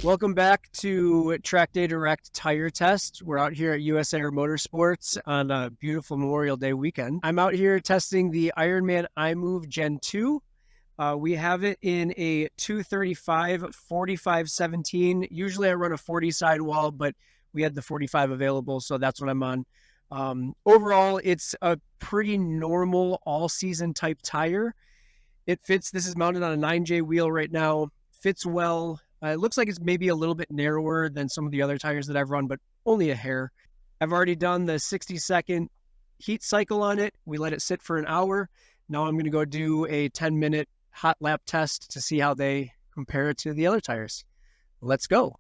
Welcome back to Track Day Direct Tire Test. We're out here at US Air Motorsports on a beautiful Memorial Day weekend. I'm out here testing the Ironman imove Gen 2. We have it in a 235 45 17. Usually I run a 40 sidewall, but we had the 45 available, so that's what I'm on. Overall, it's a pretty normal all-season type tire. It fits. This is mounted on a 9J wheel right now. Fits well. It looks like it's maybe a little bit narrower than some of the other tires that I've run, but only a hair. I've already done the 60-second heat cycle on it. We let it sit for an hour. Now I'm going to go do a 10-minute hot lap test to see how they compare to the other tires. Let's go.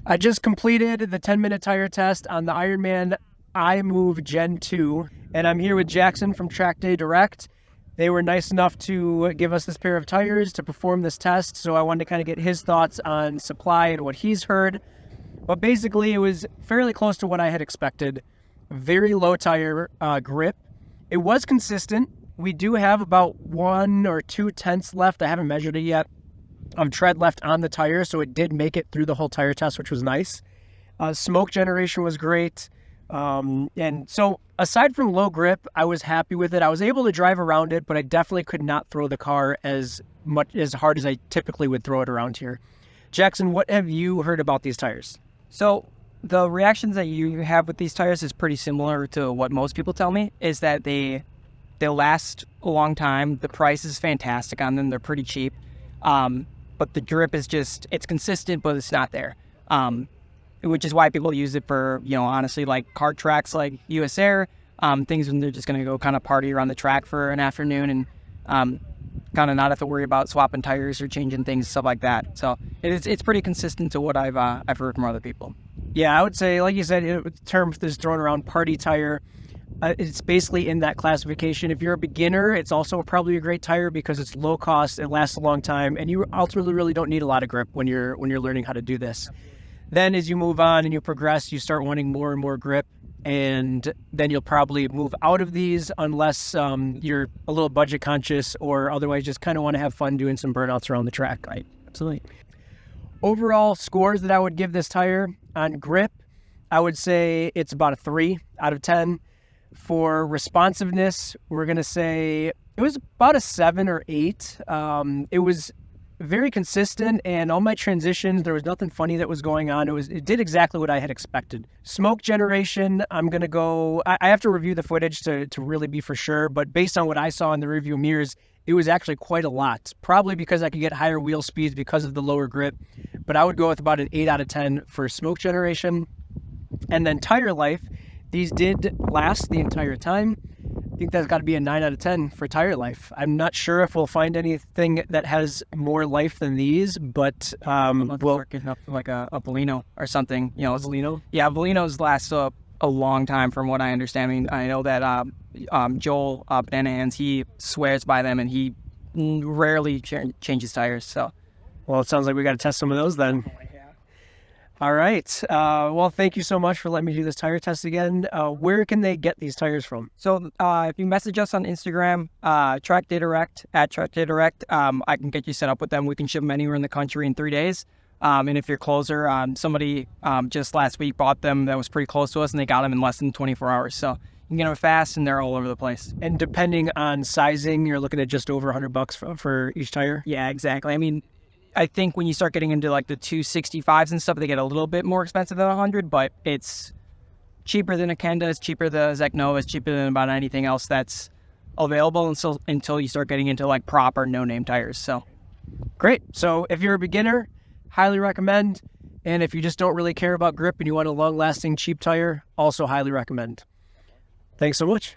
I just completed the 10-minute tire test on the Ironman imove gen2, and I'm here with Jackson from Track Day Direct. They were nice enough to give us this pair of tires to perform this test, so I wanted to kind of get his thoughts on supply and what he's heard. But basically, it was fairly close to what I had expected. Very low tire grip. It was consistent. We do have about 1 or 2 tenths left. I haven't measured it yet of tread left on the tire, so it did make it through the whole tire test, which was nice. Smoke generation was great. And so aside from low grip, I was happy with it. I was able to drive around it, but I definitely could not throw the car as hard as I typically would throw it around here. Jackson, what have you heard about these tires? So the reactions that you have with these tires is pretty similar to what most people tell me, is that they'll last a long time. The price is fantastic on them. They're pretty cheap. But the grip is just, it's consistent, but it's not there. Which is why people use it for, honestly, like kart tracks like US Air, things when they're just going to go kind of party around the track for an afternoon and kind of not have to worry about swapping tires or changing things, stuff like that. So it's pretty consistent to what I've heard from other people. Yeah, I would say, like you said, the term is thrown around, party tire. It's basically in that classification. If you're a beginner, it's also probably a great tire because it's low cost, it lasts a long time, and you ultimately really don't need a lot of grip when you're learning how to do this. Then as you move on and you progress, you start wanting more and more grip. And then you'll probably move out of these unless you're a little budget conscious or otherwise just kind of want to have fun doing some burnouts around the track. Right. Absolutely. Overall scores that I would give this tire on grip, I would say it's about a 3 out of 10. For responsiveness, we're going to say it was about a 7 or 8. It was very consistent, and all my transitions, there was nothing funny that was going on. It did exactly what I had expected. Smoke generation, I'm going to go, I have to review the footage to really be for sure, but based on what I saw in the rearview mirrors, it was actually quite a lot, probably because I could get higher wheel speeds because of the lower grip, but I would go with about an 8 out of 10 for smoke generation. And then tire life, these did last the entire time. I think that's got to be a 9 out of 10 for tire life. I'm not sure if we'll find anything that has more life than these, but we'll work it up like a Bellino or something. You know, Bellino? Yeah, Bellinos last a long time from what I understand. I mean, I know that Joel Bananahands, he swears by them and he rarely changes tires. So, well, it sounds like we got to test some of those then. All right. Well, thank you so much for letting me do this tire test again. Where can they get these tires from? So if you message us on Instagram, @TrackDayDirect, I can get you set up with them. We can ship them anywhere in the country in 3 days. And if you're closer, somebody just last week bought them that was pretty close to us, and they got them in less than 24 hours. So you can get them fast, and they're all over the place. And depending on sizing, you're looking at just over $100 for each tire? Yeah, exactly. I mean, I think when you start getting into like the 265s and stuff, they get a little bit more expensive than 100, but it's cheaper than a Kenda, it's cheaper than a Zeknova, it's cheaper than about anything else that's available until you start getting into like proper no-name tires. So great. So if you're a beginner, highly recommend. And if you just don't really care about grip and you want a long-lasting cheap tire, also highly recommend. Thanks so much.